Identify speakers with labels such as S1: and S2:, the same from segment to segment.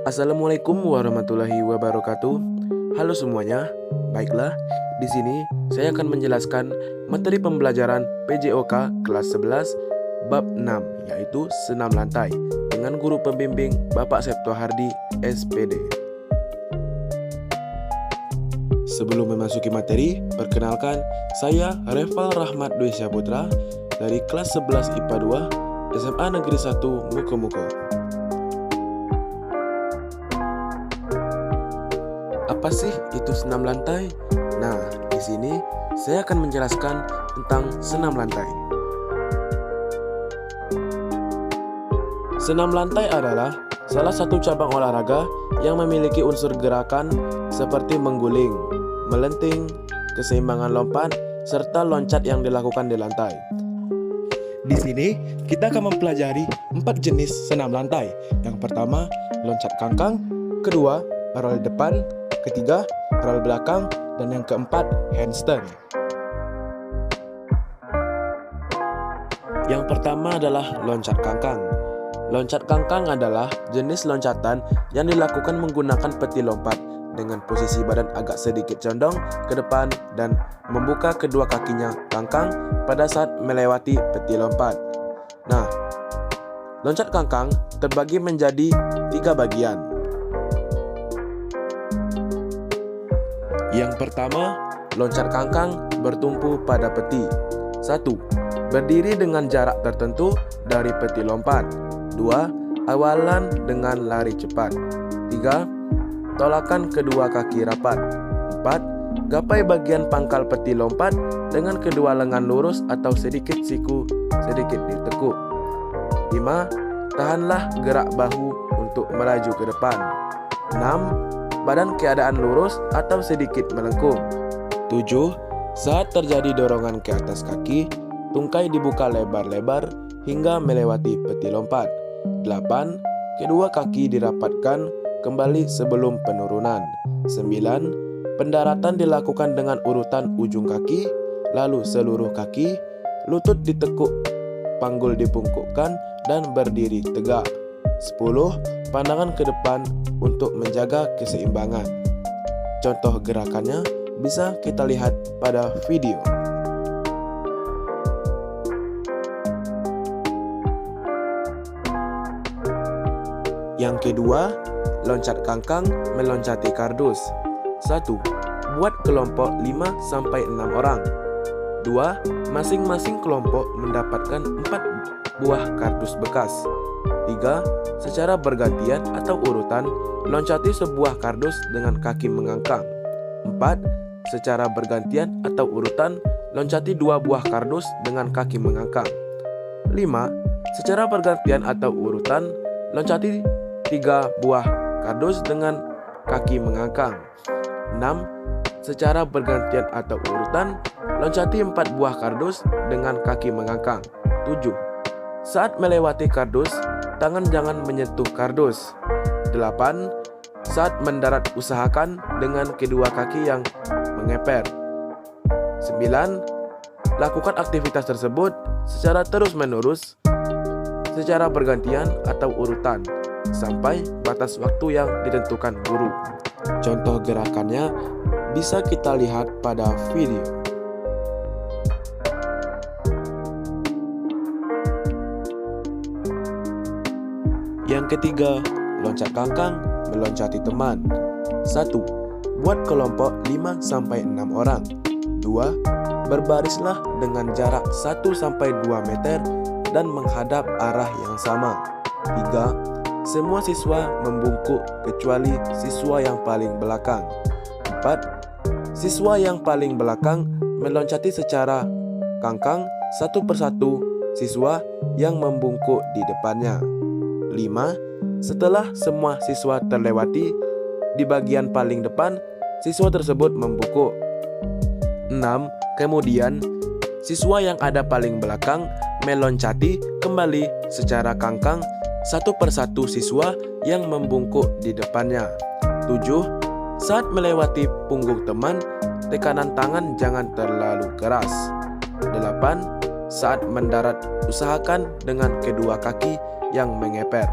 S1: Assalamualaikum warahmatullahi wabarakatuh. Halo semuanya. Baiklah, di sini saya akan menjelaskan materi pembelajaran PJOK kelas 11 bab 6, yaitu senam lantai dengan guru pembimbing Bapak Septo Hardi, SPD. Sebelum memasuki materi, perkenalkan saya Reval Rahmat Dwi Syaputra dari kelas 11 IPA 2 SMA Negeri 1 Muko-Muko. Apa sih itu senam lantai? Nah, di sini saya akan menjelaskan tentang senam lantai. Senam lantai adalah salah satu cabang olahraga yang memiliki unsur gerakan seperti mengguling, melenting, keseimbangan lompat, serta loncat yang dilakukan di lantai. Di sini kita akan mempelajari 4 jenis senam lantai. Yang pertama, loncat kangkang, kedua, roll depan, ketiga, roll belakang, dan yang keempat, handstand. Yang pertama adalah loncat kangkang. Loncat kangkang adalah jenis loncatan yang dilakukan menggunakan peti lompat dengan posisi badan agak sedikit condong ke depan dan membuka kedua kakinya kangkang pada saat melewati peti lompat. Nah, loncat kangkang terbagi menjadi 3 bagian. Yang pertama, loncat kangkang bertumpu pada peti. 1. Berdiri dengan jarak tertentu dari peti lompat. 2. Awalan dengan lari cepat. 3. Tolakan kedua kaki rapat. 4. Gapai bagian pangkal peti lompat dengan kedua lengan lurus atau sedikit siku sedikit ditekuk. 5. Tahanlah gerak bahu untuk melaju ke depan. 6. Badan keadaan lurus atau sedikit melengkung. 7. Saat terjadi dorongan ke atas kaki, tungkai dibuka lebar-lebar hingga melewati peti lompat. 8. Kedua kaki dirapatkan kembali sebelum penurunan. 9. Pendaratan dilakukan dengan urutan ujung kaki, lalu seluruh kaki, lutut ditekuk, panggul dibungkukkan, dan berdiri tegak. 10. Pandangan ke depan untuk menjaga keseimbangan. Contoh gerakannya bisa kita lihat pada video. Yang kedua, loncat kangkang meloncati kardus. 1. Buat kelompok 5-6 orang. 2. Masing-masing kelompok mendapatkan 4 buah kardus bekas. 3. Secara bergantian atau urutan, loncati sebuah kardus dengan kaki mengangkang. 4. Secara bergantian atau urutan, loncati 2 buah kardus dengan kaki mengangkang. 5. Secara bergantian atau urutan, loncati 3 buah kardus dengan kaki mengangkang. 6. Secara bergantian atau urutan, loncati 4 buah kardus dengan kaki mengangkang. 7. Saat melewati kardus, tangan jangan menyentuh kardus. 8. Saat mendarat usahakan dengan kedua kaki yang mengeper. 9. Lakukan aktivitas tersebut secara terus-menerus, secara bergantian atau urutan, sampai batas waktu yang ditentukan guru. Contoh gerakannya bisa kita lihat pada video. Yang ketiga, loncat kangkang meloncati teman. 1. Buat kelompok 5-6 orang. 2. Berbarislah dengan jarak 1-2 meter dan menghadap arah yang sama. 3. Semua siswa membungkuk kecuali siswa yang paling belakang. 4. Siswa yang paling belakang meloncati secara kangkang satu persatu siswa yang membungkuk di depannya. 5. Setelah semua siswa terlewati, di bagian paling depan, siswa tersebut membungkuk. 6. Kemudian, siswa yang ada paling belakang meloncati kembali secara kangkang satu persatu siswa yang membungkuk di depannya. 7. Saat melewati punggung teman, tekanan tangan jangan terlalu keras. 8. Saat mendarat, usahakan dengan kedua kaki yang mengeper.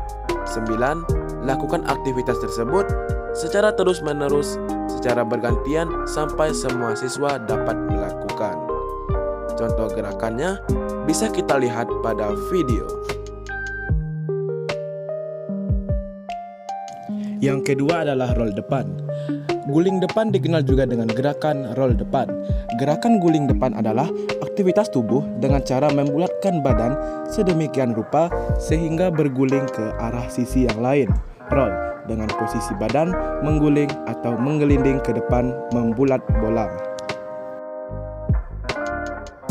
S1: 9. lakukan aktivitas tersebut secara terus-menerus, secara bergantian sampai semua siswa dapat melakukan. Contoh gerakannya bisa kita lihat pada video.
S2: Yang kedua adalah roll depan. Guling depan dikenal juga dengan gerakan roll depan. Gerakan guling depan adalah aktivitas tubuh dengan cara membulatkan badan sedemikian rupa sehingga berguling ke arah sisi yang lain. Roll dengan posisi badan mengguling atau menggelinding ke depan membulat bola.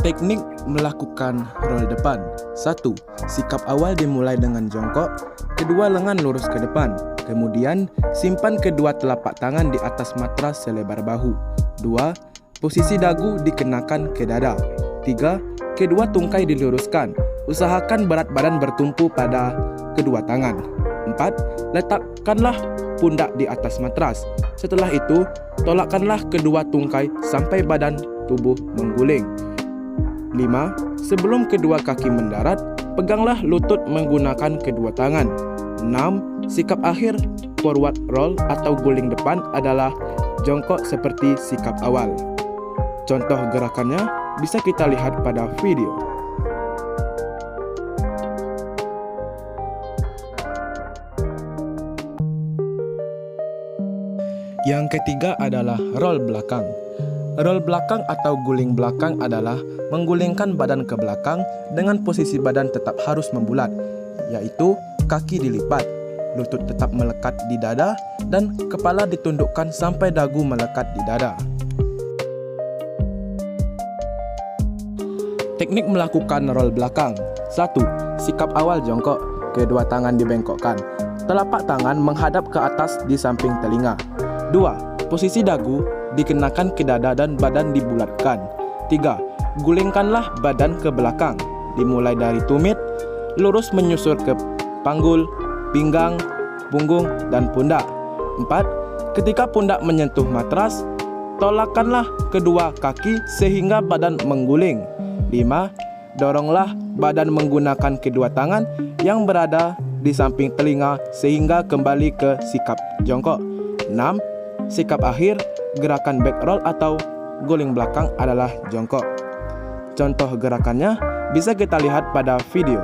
S2: Teknik melakukan roll depan. 1. Sikap awal dimulai dengan jongkok. Kedua, lengan lurus ke depan. Kemudian, simpan kedua telapak tangan di atas matras selebar bahu. 2. Posisi dagu dikenakan ke dada. 3. Kedua tungkai diluruskan. Usahakan berat badan bertumpu pada kedua tangan. 4. Letakkanlah pundak di atas matras. Setelah itu, tolakkanlah kedua tungkai sampai badan tubuh mengguling. 5. Sebelum kedua kaki mendarat, peganglah lutut menggunakan kedua tangan. 6. Sikap akhir forward roll atau guling depan adalah jongkok seperti sikap awal. Contoh gerakannya bisa kita lihat pada video. Yang ketiga adalah roll belakang. Roll belakang atau guling belakang adalah menggulingkan badan ke belakang dengan posisi badan tetap harus membulat, yaitu kaki dilipat, lutut tetap melekat di dada, dan kepala ditundukkan sampai dagu melekat di dada. Teknik melakukan roll belakang. 1. Sikap awal jongkok, kedua tangan dibengkokkan. Telapak tangan menghadap ke atas di samping telinga. 2. Posisi dagu dikenakan ke dada dan badan dibulatkan. 3. Gulingkanlah badan ke belakang, dimulai dari tumit, lurus menyusur ke panggul, pinggang, punggung, dan pundak. 4. Ketika pundak menyentuh matras, tolakkanlah kedua kaki sehingga badan mengguling. 5. Doronglah badan menggunakan kedua tangan yang berada di samping telinga sehingga kembali ke sikap jongkok. 6. Sikap akhir gerakan back roll atau guling belakang adalah jongkok. Contoh gerakannya bisa kita lihat pada video.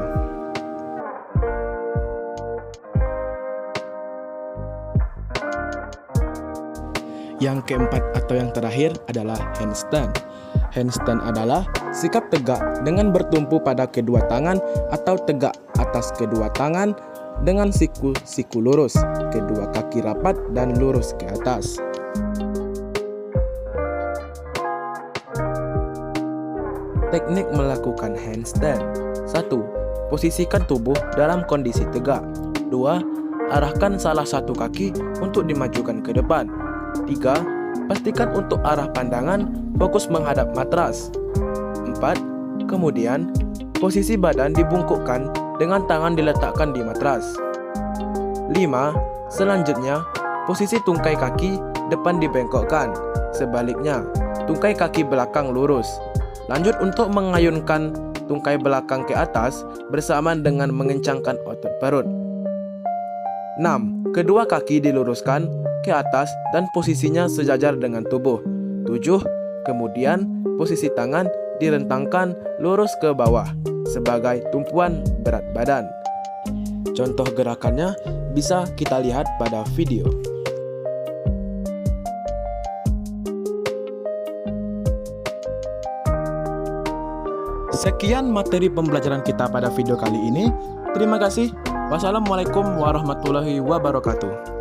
S2: Yang keempat atau yang terakhir adalah handstand. Handstand adalah sikap tegak dengan bertumpu pada kedua tangan atau tegak atas kedua tangan dengan siku lurus, kedua kaki rapat dan lurus ke atas. Teknik melakukan handstand. 1. Posisikan tubuh dalam kondisi tegak. 2. Arahkan salah satu kaki untuk dimajukan ke depan. 3. Pastikan untuk arah pandangan fokus menghadap matras. 4. Kemudian, posisi badan dibungkukkan dengan tangan diletakkan di matras. 5. Selanjutnya, posisi tungkai kaki depan dibengkokkan. Sebaliknya, tungkai kaki belakang lurus. Lanjut untuk mengayunkan tungkai belakang ke atas bersamaan dengan mengencangkan otot perut. 6. Kedua kaki diluruskan ke atas dan posisinya sejajar dengan tubuh. 7. Kemudian, posisi tangan direntangkan lurus ke bawah sebagai tumpuan berat badan. Contoh gerakannya bisa kita lihat pada video. Sekian materi pembelajaran kita pada video kali ini. Terima kasih. Wassalamualaikum warahmatullahi wabarakatuh.